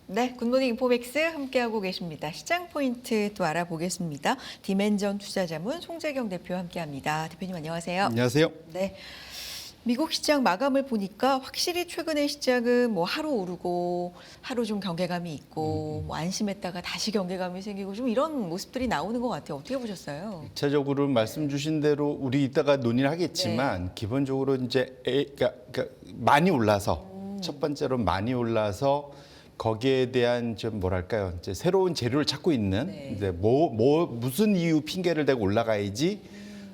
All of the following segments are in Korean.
네, 굿모닝 인포맥스 함께하고 계십니다. 시장 포인트 또 알아보겠습니다. 디멘전 투자자문 송재경 대표 함께합니다. 대표님 안녕하세요. 안녕하세요. 네, 미국 시장 마감을 보니까 확실히 최근에 시장은 뭐 하루 오르고 하루 좀 경계감이 있고 뭐 안심했다가 다시 경계감이 생기고 좀 이런 모습들이 나오는 것 같아요. 어떻게 보셨어요? 일차적으로 말씀 주신 대로 우리 이따가 논의를 하겠지만 기본적으로 이제 그러니까 많이 올라서 첫 번째로 많이 올라서 거기에 대한 좀 뭐랄까요? 이제 새로운 재료를 찾고 있는 이제 무슨 이유 핑계를 대고 올라가야지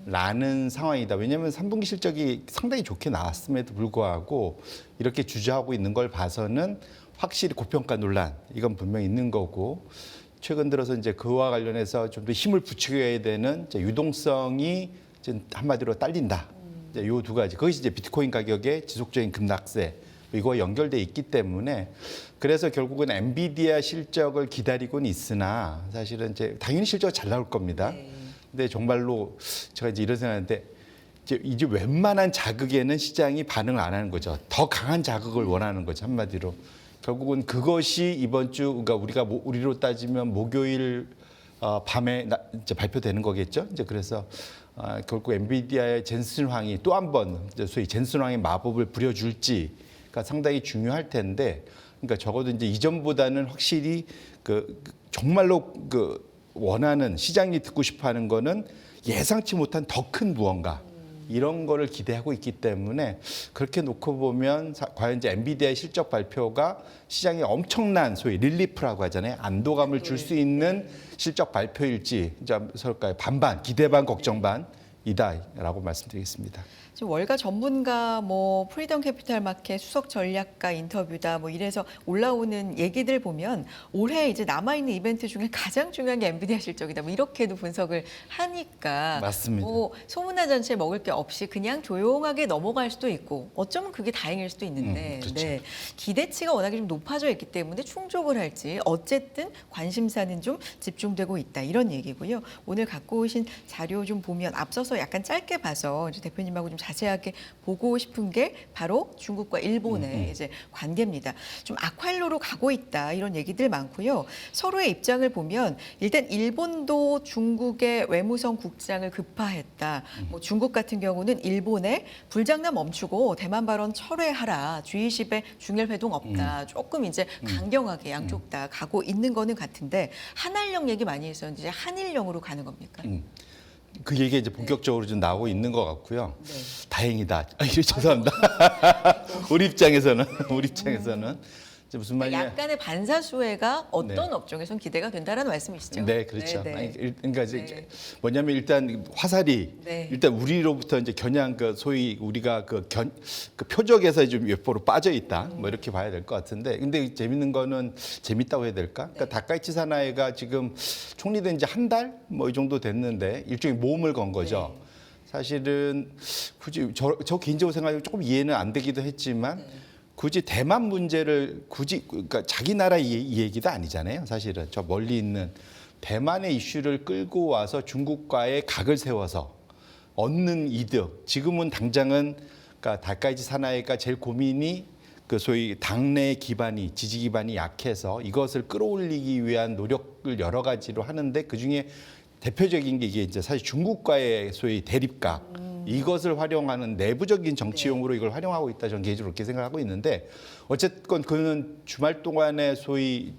라는 상황이다. 왜냐하면 3분기 실적이 상당히 좋게 나왔음에도 불구하고 이렇게 주저하고 있는 걸 봐서는 확실히 고평가 논란 이건 분명히 있는 거고 최근 들어서 이제 그와 관련해서 좀 더 힘을 붙여야 되는 이제 유동성이 이제 한마디로 딸린다. 이제 요 두 가지. 거기서 이제 비트코인 가격의 지속적인 급락세 이거와 연결돼 있기 때문에 그래서 결국은 엔비디아 실적을 기다리고는 있으나 사실은 이제 당연히 실적이 잘 나올 겁니다. 근데 정말로 제가 이제 이런 생각하는데 이제 웬만한 자극에는 시장이 반응을 안 하는 거죠. 더 강한 자극을 원하는 거죠. 한마디로. 결국은 그것이 이번 주 그러니까 우리가 우리로 따지면 목요일 밤에 이제 발표되는 거겠죠. 이제 그래서 결국 엔비디아의 젠슨 황이 또 한 번 소위 젠슨 황의 마법을 부려줄지가 상당히 중요할 텐데, 그러니까 적어도 이제 이전보다는 확실히 정말로 원하는 시장이 듣고 싶어하는 거는 예상치 못한 더 큰 무언가. 이런 거를 기대하고 있기 때문에 그렇게 놓고 보면 과연 이제 엔비디아의 실적 발표가 시장에 엄청난 소위 릴리프라고 하잖아요. 안도감을 줄 수 있는 실적 발표일지 이제 설까요? 반반, 기대 반, 걱정 반이다라고 말씀드리겠습니다. 지금 월가 전문가 뭐 프리덤 캐피탈 마켓 수석 전략가 인터뷰다 뭐 이래서 올라오는 얘기들 보면 올해 이제 남아 있는 이벤트 중에 가장 중요한 게 엔비디아 실적이다. 뭐 이렇게도 분석을 하니까 맞습니다. 뭐 소문난 잔치에 먹을 게 없이 그냥 조용하게 넘어갈 수도 있고 어쩌면 그게 다행일 수도 있는데 그렇죠. 네, 기대치가 워낙에 좀 높아져 있기 때문에 충족을 할지 어쨌든 관심사는 좀 집중되고 있다 이런 얘기고요. 오늘 갖고 오신 자료 좀 보면 앞서서 약간 짧게 봐서 이제 대표님하고 좀 자세하게 보고 싶은 게 바로 중국과 일본의 이제 관계입니다. 좀 악활로로 가고 있다 이런 얘기들 많고요. 서로의 입장을 보면 일단 일본도 중국의 외무성 국장을 급파했다. 뭐 중국 같은 경우는 일본에 불장난 멈추고 대만 발언 철회하라. G20에 중일 회동 없다. 조금 이제 강경하게 양쪽 다 가고 있는 거는 같은데 한한령 얘기 많이 했었는데 이제 한일령으로 가는 겁니까? 그 얘기가 이제 본격적으로 좀 나오고 있는 것 같고요. 네. 다행이다. 죄송합니다. 우리 입장에서는 이제 무슨 말이냐? 약간의 반사수혜가 어떤 네. 업종에선 기대가 된다라는 말씀이시죠? 네, 그렇죠. 네, 네. 아니, 그러니까 이제 네. 뭐냐면 일단 화살이 네. 일단 우리로부터 이제 겨냥 소위 우리가 그 표적에서 좀 몇 프로 빠져 있다. 뭐 이렇게 봐야 될 것 같은데. 근데 재밌는 거는 재밌다고 해야 될까? 그러니까 다카이치 사나이가 지금 총리된 지 한 달 뭐 이 정도 됐는데 일종의 모험을 건 거죠. 네. 사실은 굳이 저 개인적으로 생각하면 조금 이해는 안 되기도 했지만 굳이 대만 문제를 그러니까 자기 나라 이 얘기도 아니잖아요. 사실은 저 멀리 있는 대만의 이슈를 끌고 와서 중국과의 각을 세워서 얻는 이득. 지금은 당장은 그러니까 다카이치 사나이가 제일 고민이 소위 당내 기반이 지지 기반이 약해서 이것을 끌어올리기 위한 노력을 여러 가지로 하는데 그 중에 대표적인 게 이게 이제 사실 중국과의 소위 대립각 이것을 활용하는 내부적인 정치용으로 이걸 활용하고 있다 저는 개인적으로 그렇게 생각하고 있는데 어쨌건 그는 주말 동안에 소위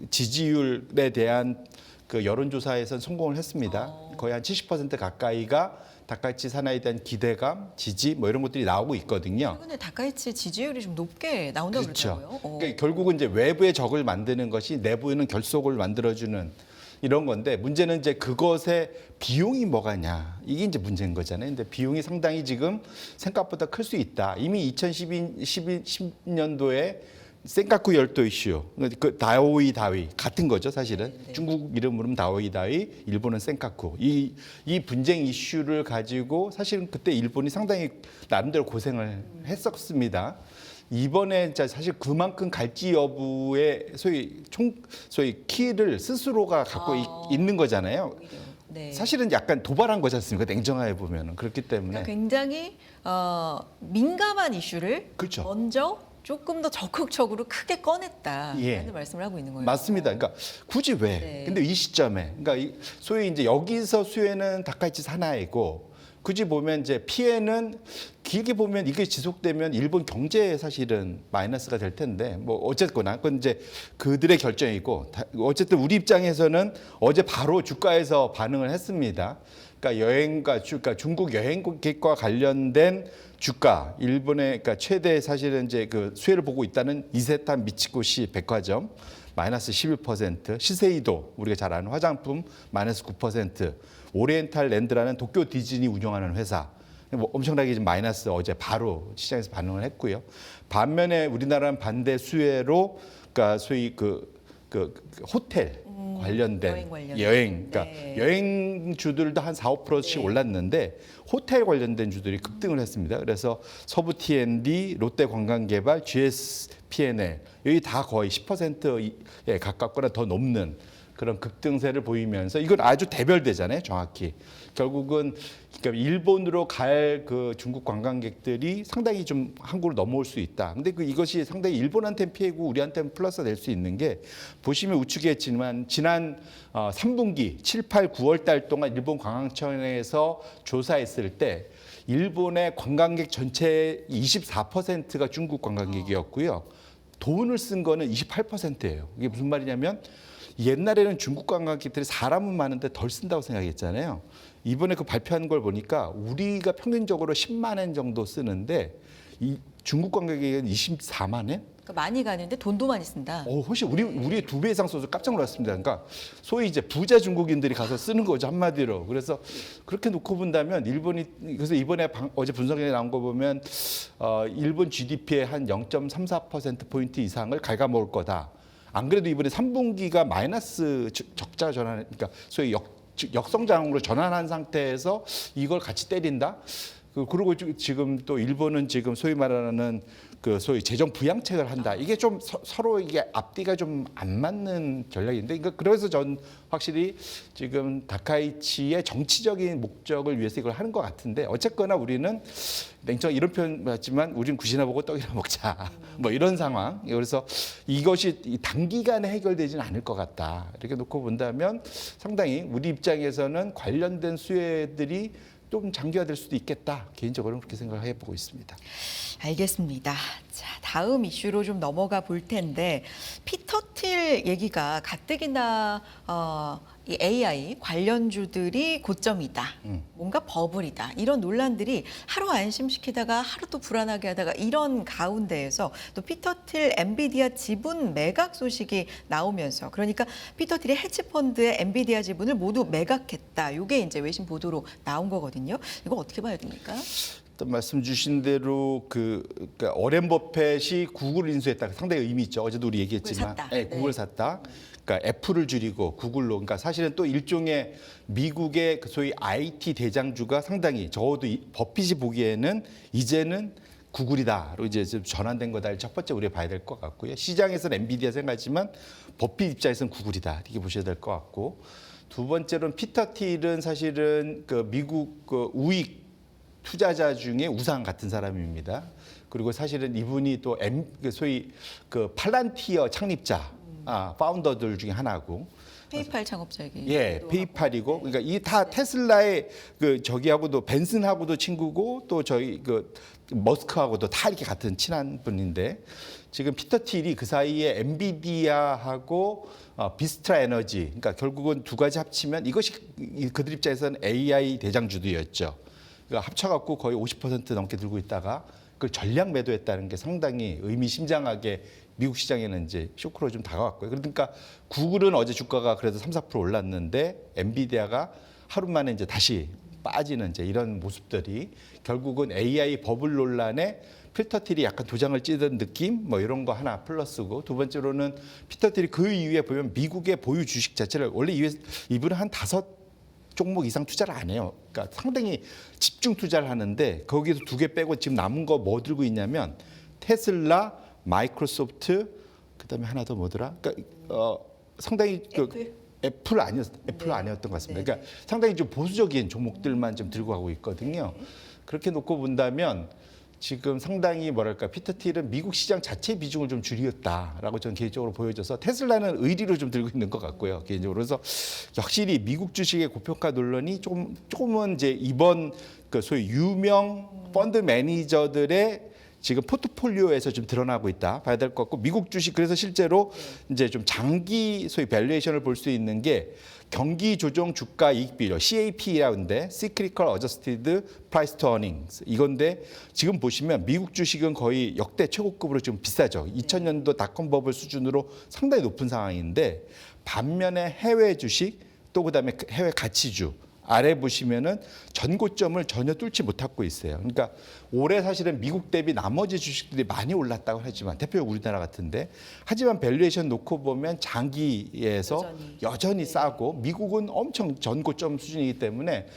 지지율에 대한 여론조사에선 성공을 했습니다. 거의 한 70% 가까이가 다카이치 사나이에 대한 기대감, 지지 뭐 이런 것들이 나오고 있거든요. 최근에 다카이치 지지율이 좀 높게 나온다고 그렇죠. 그러더라고요. 그러니까 결국은 이제 외부의 적을 만드는 것이 내부에는 결속을 만들어주는 이런 건데 문제는 이제 그것의 비용이 뭐가냐 이게 이제 문제인 거잖아요. 근데 비용이 상당히 지금 생각보다 클 수 있다. 이미 2010년도에 센카쿠 열도 이슈, 그 다오이 다위 같은 거죠 사실은. 네. 중국 이름으로는 다오이 다위, 일본은 센카쿠. 이 분쟁 이슈를 가지고 사실은 그때 일본이 상당히 나름대로 고생을 했었습니다. 이번에 사실 그만큼 갈지 여부의 소위 키를 스스로가 갖고 있는 거잖아요. 네. 사실은 약간 도발한 거지 않습니까? 냉정하게 보면은 그렇기 때문에 그러니까 굉장히 민감한 이슈를 그렇죠. 먼저 조금 더 적극적으로 크게 꺼냈다라는 예. 말씀을 하고 있는 거예요. 맞습니다. 그러니까 굳이 왜? 네. 근데 이 시점에, 그러니까 소위 이제 여기서 수혜는 다카이치 사나이고, 굳이 보면 이제 피해는 길게 보면 이게 지속되면 일본 경제에 사실은 마이너스가 될 텐데, 뭐 어쨌거나 그건 이제 그들의 결정이고, 어쨌든 우리 입장에서는 어제 바로 주가에서 반응을 했습니다. 그러니까 그러니까 중국 여행객과 관련된 주가, 일본의 그러니까 최대 사실은 이제 그 수혜를 보고 있다는 이세탄 미치코시 백화점 마이너스 11%, 시세이도 우리가 잘 아는 화장품 마이너스 9%, 오리엔탈 랜드라는 도쿄 디즈니 운영하는 회사 뭐 엄청나게 지금 마이너스 어제 바로 시장에서 반응을 했고요. 반면에 우리나라는 반대 수혜로 그러니까 소위 그 호텔 관련된 여행, 그러니까 네. 여행주들도 한 4, 5%씩 올랐는데 호텔 관련된 주들이 급등을 했습니다. 그래서 서부 T&D, 롯데 관광개발, GS P&L 여기 다 거의 10%에 가깝거나 더 넘는 그런 급등세를 보이면서 이건 아주 대별되잖아요, 정확히. 결국은 그러니까 일본으로 갈 그 중국 관광객들이 상당히 좀 한국으로 넘어올 수 있다. 근데 이것이 상당히 일본한테는 피해고 우리한테는 플러스가 될 수 있는 게 보시면 우측이겠지만 지난 3분기 7, 8, 9월 달 동안 일본 관광청에서 조사했을 때 일본의 관광객 전체의 24%가 중국 관광객이었고요. 돈을 쓴 거는 28%예요. 이게 무슨 말이냐면 옛날에는 중국 관광객들이 사람은 많은데 덜 쓴다고 생각했잖아요. 이번에 그 발표한 걸 보니까 우리가 평균적으로 10만 엔 정도 쓰는데 이 중국 관광객은 24만 엔? 그러니까 많이 가는데 돈도 많이 쓴다. 훨씬 우리의 2배 이상 써서 깜짝 놀랐습니다. 그러니까 소위 이제 부자 중국인들이 가서 쓰는 거죠, 한마디로. 그래서 그렇게 놓고 본다면 일본이 그래서 이번에 어제 분석에 나온 거 보면 일본 GDP의 한 0.34% 포인트 이상을 갉아먹을 거다. 안 그래도 이번에 3분기가 마이너스 적자 전환, 그러니까 소위 역성장으로 전환한 상태에서 이걸 같이 때린다. 그리고 지금 또 일본은 지금 소위 말하는 그 소위 재정 부양책을 한다. 이게 좀 서로 이게 앞뒤가 좀 안 맞는 전략인데, 그러니까 그래서 전 확실히 지금 다카이치의 정치적인 목적을 위해서 이걸 하는 것 같은데, 어쨌거나 우리는 냉정 이런 표현 맞지만 우리는 굿이나 보고 떡이나 먹자. 뭐 이런 상황. 그래서 이것이 단기간에 해결되지는 않을 것 같다. 이렇게 놓고 본다면 상당히 우리 입장에서는 관련된 수혜들이 좀 장기화될 수도 있겠다. 개인적으로는 그렇게 생각해 보고 있습니다. 알겠습니다. 자, 다음 이슈로 좀 넘어가 볼 텐데 피터 틸 얘기가 가뜩이나 이 AI 관련주들이 고점이다. 뭔가 버블이다. 이런 논란들이 하루 안심시키다가 하루 또 불안하게 하다가 이런 가운데에서 또 피터 틸 엔비디아 지분 매각 소식이 나오면서 그러니까 피터 틸의 헤지펀드의 엔비디아 지분을 모두 매각했다. 이게 이제 외신 보도로 나온 거거든요. 이거 어떻게 봐야 됩니까? 일단 말씀 주신 대로 그러니까 워렌 버핏이 구글 인수했다. 상당히 의미 있죠. 어제도 우리 얘기했지만, 구글 샀다. 그러니까 애플을 줄이고 구글로. 그러니까 사실은 또 일종의 미국의 그 소위 IT 대장주가 상당히 적어도 버핏이 보기에는 이제는 구글이다로 이제 좀 전환된 거다. 첫 번째 우리가 봐야 될 것 같고요. 시장에서는 엔비디아 생각하지만 버핏 입장에서는 구글이다. 이렇게 보셔야 될 것 같고, 두 번째로는 피터 틸은 사실은 그 미국 그 우익 투자자 중에 우상 같은 사람입니다. 그리고 사실은 이분이 또 소위 그 팔란티어 창립자, 파운더들 중에 하나고. 페이팔 창업자이기. 예, 페이팔이고. 그러니까 이 다 테슬라의 그 저기하고도 벤슨하고도 친구고 또 저희 그 머스크하고도 다 이렇게 같은 친한 분인데, 지금 피터 틸이 그 사이에 엔비디아하고 비스트라 에너지, 그러니까 결국은 두 가지 합치면 이것이 그들 입장에서는 AI 대장주들이었죠. 그러니까 합쳐갖고 거의 50% 넘게 들고 있다가 그걸 전량 매도했다는 게 상당히 의미심장하게 미국 시장에는 이제 쇼크로 좀 다가왔고요. 그러니까 구글은 어제 주가가 그래도 3, 4% 올랐는데 엔비디아가 하루 만에 이제 다시 빠지는 이제 이런 모습들이 결국은 AI 버블 논란에 피터 틸이 약간 도장을 찌든 느낌 뭐 이런 거 하나 플러스고, 두 번째로는 피터 틸이 그 이후에 보면 미국의 보유 주식 자체를 원래 이분은 한 5종목 이상 투자를 안 해요. 그러니까 상당히 집중 투자를 하는데 거기서 2개 빼고 지금 남은 거 뭐 들고 있냐면 테슬라, 마이크로소프트, 그다음에 하나 더 뭐더라? 그러니까 상당히 애플 아니었던 것 같습니다. 그러니까 상당히 좀 보수적인 종목들만 좀 들고 가고 있거든요. 그렇게 놓고 본다면 지금 상당히 뭐랄까 피터 틸은 미국 시장 자체 비중을 좀 줄였다라고 저는 개인적으로 보여져서 테슬라는 의리로 좀 들고 있는 것 같고요. 개인적으로 그래서 확실히 미국 주식의 고평가 논란이 조금은 이제 이번 그 소위 유명 펀드 매니저들의 지금 포트폴리오에서 좀 드러나고 있다 봐야 될 것 같고 미국 주식 그래서 실제로 이제 좀 장기 소위 밸류에이션을 볼 수 있는 게 경기 조정 주가 이익 비율 CAP라고 하는데 Cyclical Adjusted Price to Earnings 이건데 지금 보시면 미국 주식은 거의 역대 최고급으로 좀 비싸죠. 2000년도 닷컴 버블 수준으로 상당히 높은 상황인데 반면에 해외 주식 또 그다음에 해외 가치주 아래 보시면은 전고점을 전혀 뚫지 못하고 있어요. 그러니까 올해 사실은 미국 대비 나머지 주식들이 많이 올랐다고 하지만 대표적으로 우리나라 같은데 하지만 밸류에이션 놓고 보면 장기에서 여전히 싸고 미국은 엄청 전고점 수준이기 때문에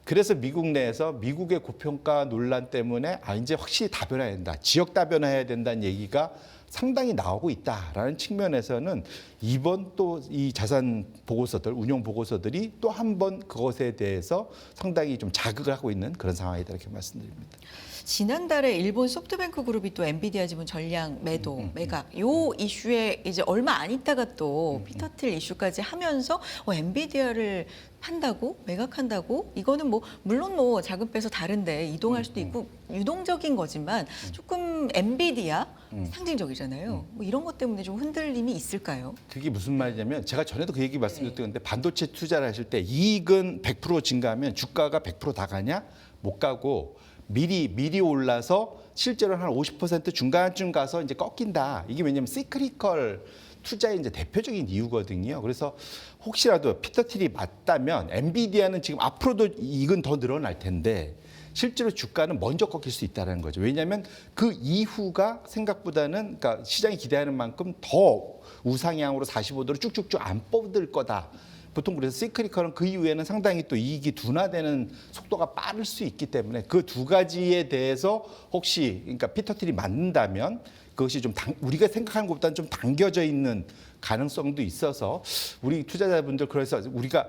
그래서 미국 내에서 미국의 고평가 논란 때문에 이제 확실히 다변화해야 된다. 지역 다변화해야 된다는 얘기가 상당히 나오고 있다라는 측면에서는 이번 또 이 자산 보고서들, 운용 보고서들이 또 한 번 그것에 대해서 상당히 좀 자극을 하고 있는 그런 상황이다 이렇게 말씀드립니다. 지난달에 일본 소프트뱅크 그룹이 또 엔비디아 지분 전량 매도, 매각 요 이슈에 이제 얼마 안 있다가 또 피터 틸 이슈까지 하면서 엔비디아를 판다고 매각한다고 이거는 뭐 물론 뭐 자금 빼서 다른데 이동할 수도 있고 유동적인 거지만 조금 엔비디아 상징적이잖아요. 뭐 이런 것 때문에 좀 흔들림이 있을까요? 그게 무슨 말이냐면 제가 전에도 그 얘기 말씀드렸는데 반도체 투자를 하실 때 이익은 100% 증가하면 주가가 100%다 가냐? 못 가고 미리 올라서 실제로 한 50% 중간쯤 가서 이제 꺾인다. 이게 왜냐면 시크리컬 투자의 이제 대표적인 이유거든요. 그래서 혹시라도 피터 틸이 맞다면 엔비디아는 지금 앞으로도 이익은 더 늘어날 텐데 실제로 주가는 먼저 꺾일 수 있다는 거죠. 왜냐하면 그 이후가 생각보다는 그러니까 시장이 기대하는 만큼 더 우상향으로 45도로 쭉쭉쭉 안 뻗을 거다. 보통 그래서 시크리컬은 그 이후에는 상당히 또 이익이 둔화되는 속도가 빠를 수 있기 때문에 그 두 가지에 대해서 혹시 그러니까 피터 틸이 맞는다면 그것이 좀 우리가 생각하는 것보다는 좀 당겨져 있는 가능성도 있어서 우리 투자자분들 그래서 우리가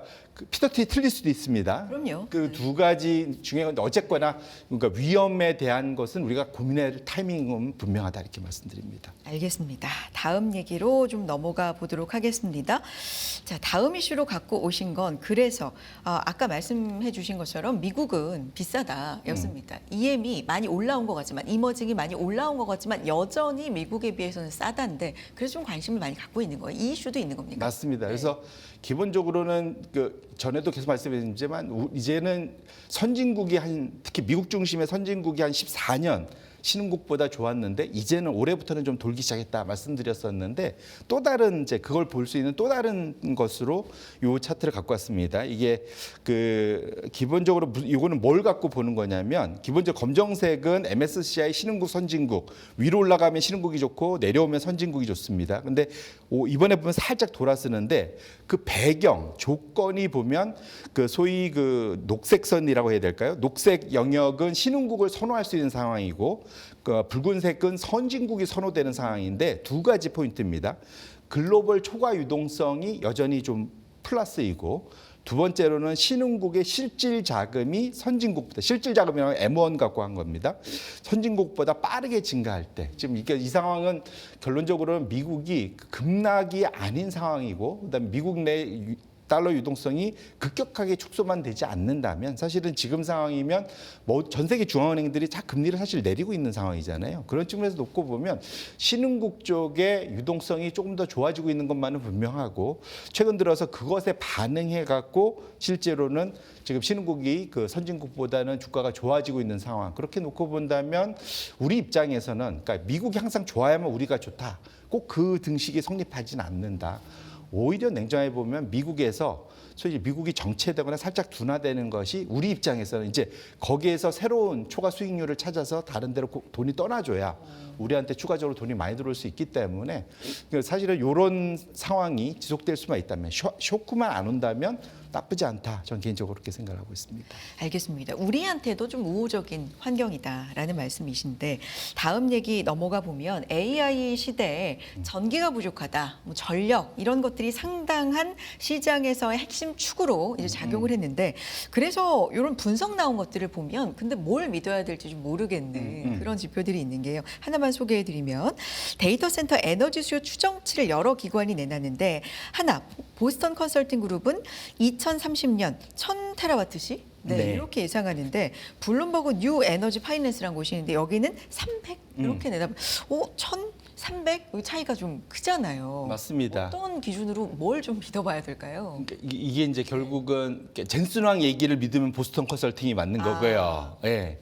피터 틸이 틀릴 수도 있습니다. 그럼요. 그 두 가지 중에 어쨌거나 그러니까 위험에 대한 것은 우리가 고민해야 할 타이밍은 분명하다 이렇게 말씀드립니다. 알겠습니다. 다음 얘기로 좀 넘어가 보도록 하겠습니다. 자, 다음 이슈로 갖고 오신 건 그래서 아까 말씀해 주신 것처럼 미국은 비싸다였습니다. EM이 많이 올라온 것 같지만 이머징이 많이 올라온 것 같지만 여전히 미국에 비해서는 싸다인데 그래서 좀 관심을 많이 갖고 있는 거예요. 이 이슈도 있는 겁니까? 맞습니다. 그래서 기본적으로는 그 전에도 계속 말씀드렸지만 이제는 선진국이 특히 미국 중심의 선진국이 한 14년 신흥국보다 좋았는데 이제는 올해부터는 좀 돌기 시작했다 말씀드렸었는데 또 다른 이제 그걸 볼 수 있는 또 다른 것으로 요 차트를 갖고 왔습니다. 이게 그 기본적으로 이거는 뭘 갖고 보는 거냐면 기본적으로 검정색은 MSCI 신흥국 선진국 위로 올라가면 신흥국이 좋고 내려오면 선진국이 좋습니다. 근데 이번에 보면 살짝 돌아서는데 그 배경 조건이 보면 그 소위 그 녹색선이라고 해야 될까요? 녹색 영역은 신흥국을 선호할 수 있는 상황이고 그 붉은색은 선진국이 선호되는 상황인데 두 가지 포인트입니다. 글로벌 초과 유동성이 여전히 좀 플러스이고 두 번째로는 신흥국의 실질 자금이 선진국보다 실질 자금이라고 M1 갖고 한 겁니다. 선진국보다 빠르게 증가할 때 지금 이 상황은 결론적으로는 미국이 급락이 아닌 상황이고 그다음에 미국 내 달러 유동성이 급격하게 축소만 되지 않는다면 사실은 지금 상황이면 뭐 전 세계 중앙은행들이 다 금리를 사실 내리고 있는 상황이잖아요. 그런 측면에서 놓고 보면 신흥국 쪽의 유동성이 조금 더 좋아지고 있는 것만은 분명하고 최근 들어서 그것에 반응해 갖고 실제로는 지금 신흥국이 그 선진국보다는 주가가 좋아지고 있는 상황. 그렇게 놓고 본다면 우리 입장에서는 그러니까 미국이 항상 좋아야만 우리가 좋다. 꼭 그 등식이 성립하지는 않는다. 오히려 냉정하게 보면 미국에서 소위 미국이 정체되거나 살짝 둔화되는 것이 우리 입장에서는 이제 거기에서 새로운 초과 수익률을 찾아서 다른 데로 돈이 떠나줘야 우리한테 추가적으로 돈이 많이 들어올 수 있기 때문에 사실은 이런 상황이 지속될 수만 있다면 쇼크만 안 온다면 나쁘지 않다. 저는 개인적으로 그렇게 생각하고 있습니다. 알겠습니다. 우리한테도 좀 우호적인 환경이다라는 말씀이신데 다음 얘기 넘어가 보면 AI 시대에 전기가 부족하다, 뭐 전력 이런 것들이 상당한 시장에서의 핵심 축으로 이제 작용을 했는데 그래서 이런 분석 나온 것들을 보면 근데 뭘 믿어야 될지 좀 모르겠는 그런 지표들이 있는 게요. 하나만 소개해드리면 데이터 센터 에너지 수요 추정치를 여러 기관이 내놨는데 하나 보스턴 컨설팅 그룹은 2030년 1000테라와트시 네. 이렇게 예상하는데 블룸버그 뉴 에너지 파이낸스라는 곳이 있는데 여기는 300 이렇게 내다보면 1,300 여기 차이가 좀 크잖아요. 맞습니다. 어떤 기준으로 뭘 좀 믿어봐야 될까요? 그러니까 이게 이제 결국은 젠슨왕 얘기를 믿으면 보스턴 컨설팅이 맞는 거고요. 예.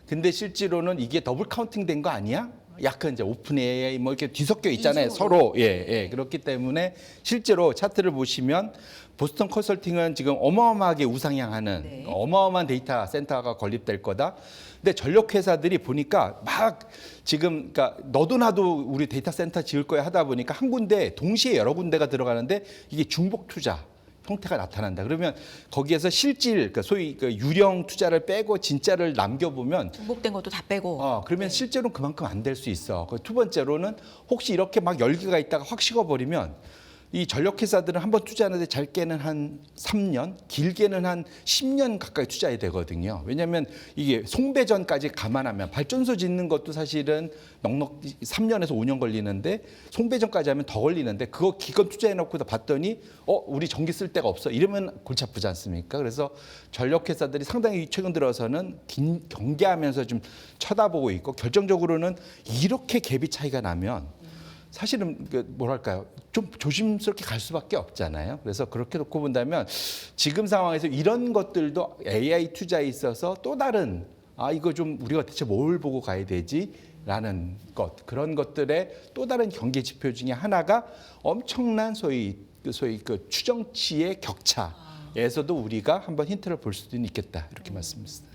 근데 실제로는 이게 더블 카운팅 된 거 아니야? 약간 이제 오픈 AI 뭐 이렇게 뒤섞여 있잖아요. 이중으로. 서로. 예. 그렇기 때문에 실제로 차트를 보시면 보스턴 컨설팅은 지금 어마어마하게 우상향하는 네. 어마어마한 데이터 센터가 건립될 거다. 근데 전력 회사들이 보니까 막 지금 그러니까 너도 나도 우리 데이터 센터 지을 거야 하다 보니까 한 군데 동시에 여러 군데가 들어가는데 이게 중복 투자 형태가 나타난다. 그러면 거기에서 실질, 그러니까 소위 그 유령 투자를 빼고 진짜를 남겨보면 중복된 것도 다 빼고 그러면 실제로는 그만큼 안 될 수 있어. 두 번째로는 혹시 이렇게 막 열기가 있다가 확 식어버리면 이 전력회사들은 한번 투자하는데 짧게는 한 3년, 길게는 한 10년 가까이 투자해야 되거든요. 왜냐하면 이게 송배전까지 감안하면 발전소 짓는 것도 사실은 넉넉 3년에서 5년 걸리는데 송배전까지 하면 더 걸리는데 그거 기껏 투자해놓고 봤더니 우리 전기 쓸 데가 없어 이러면 골치 아프지 않습니까? 그래서 전력회사들이 상당히 최근 들어서는 경계하면서 좀 쳐다보고 있고 결정적으로는 이렇게 갭이 차이가 나면 사실은 뭐랄까요 좀 조심스럽게 갈 수밖에 없잖아요. 그래서 그렇게 놓고 본다면 지금 상황에서 이런 것들도 AI 투자에 있어서 또 다른 이거 좀 우리가 대체 뭘 보고 가야 되지라는 것 그런 것들의 또 다른 경계 지표 중에 하나가 엄청난 소위 그 추정치의 격차에서도 우리가 한번 힌트를 볼 수도 있겠다 이렇게 말씀드립니다.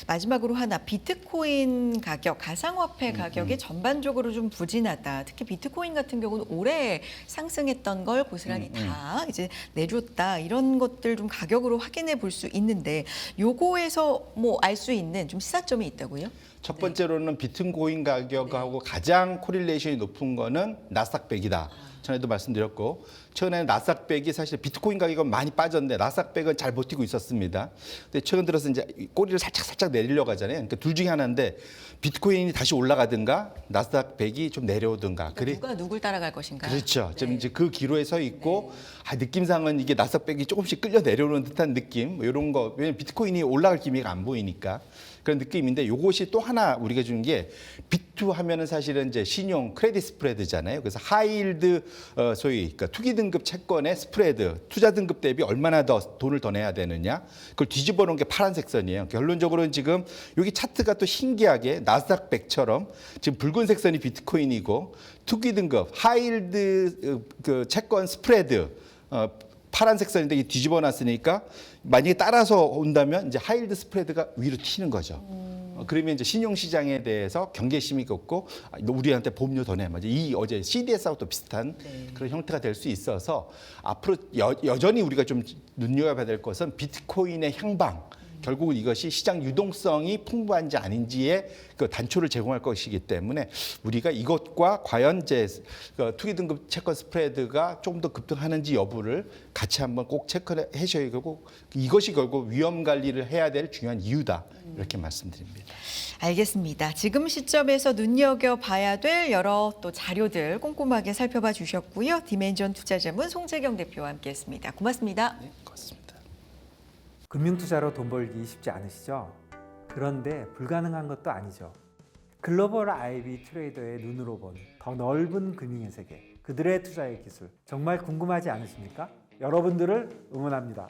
마지막으로 하나 비트코인 가격, 가상화폐 가격이 전반적으로 좀 부진하다. 특히 비트코인 같은 경우는 올해 상승했던 걸 고스란히 다 이제 내줬다. 이런 것들 좀 가격으로 확인해 볼 수 있는데 요거에서 뭐 알 수 있는 좀 시사점이 있다고요? 첫 번째로는 비트코인 가격하고 가장 코릴레이션이 높은 거는 나스닥 100이다. 전에도 말씀드렸고 최근에는 나스닥 100이 사실 비트코인 가격은 많이 빠졌는데 나스닥 100은 잘 버티고 있었습니다. 근데 최근 들어서 이제 꼬리를 살짝 내리려고 하잖아요. 그러니까 둘 중에 하나인데 비트코인이 다시 올라가든가 나스닥 100이 좀 내려오든가. 누가 누굴 따라갈 것인가? 그렇죠. 지금 이제 그 기로에 서 있고 느낌상은 이게 나스닥 100이 조금씩 끌려 내려오는 듯한 느낌 뭐 이런 거. 왜냐면 비트코인이 올라갈 기미가 안 보이니까. 그런 느낌인데 이것이 또 하나 우리가 주는 게 비투 하면은 사실은 이제 신용 크레딧 스프레드잖아요. 그래서 하이힐드 소위 그러니까 투기 등급 채권의 스프레드 투자 등급 대비 얼마나 더 돈을 더 내야 되느냐 그걸 뒤집어 놓은 게 파란색 선이에요. 결론적으로는 지금 여기 차트가 또 신기하게 나스닥 100처럼 지금 붉은색 선이 비트코인이고 투기 등급 하이힐드 그 채권 스프레드 파란색 선인데 이게 뒤집어 놨으니까 만약에 따라서 온다면 이제 하이힐드 스프레드가 위로 튀는 거죠. 그러면 이제 신용시장에 대해서 경계심이 걷고 우리한테 보험료 더 내. 맞아. 이 어제 CDS하고도 비슷한 그런 형태가 될 수 있어서 앞으로 여전히 우리가 좀 눈여겨봐야 될 것은 비트코인의 향방. 결국은 이것이 시장 유동성이 풍부한지 아닌지의 그 단초를 제공할 것이기 때문에 우리가 이것과 과연 이제 투기 등급 채권 스프레드가 좀 더 급등하는지 여부를 같이 한번 꼭 체크해 주셔야 되고 이것이 결국 위험 관리를 해야 될 중요한 이유다 이렇게 말씀드립니다. 알겠습니다. 지금 시점에서 눈여겨봐야 될 여러 또 자료들 꼼꼼하게 살펴봐 주셨고요. 디멘전 투자자문 송재경 대표와 함께했습니다. 고맙습니다. 네, 고맙습니다. 금융투자로 돈 벌기 쉽지 않으시죠? 그런데 불가능한 것도 아니죠. 글로벌 IB 트레이더의 눈으로 본 더 넓은 금융의 세계, 그들의 투자의 기술 정말 궁금하지 않으십니까? 여러분들을 응원합니다.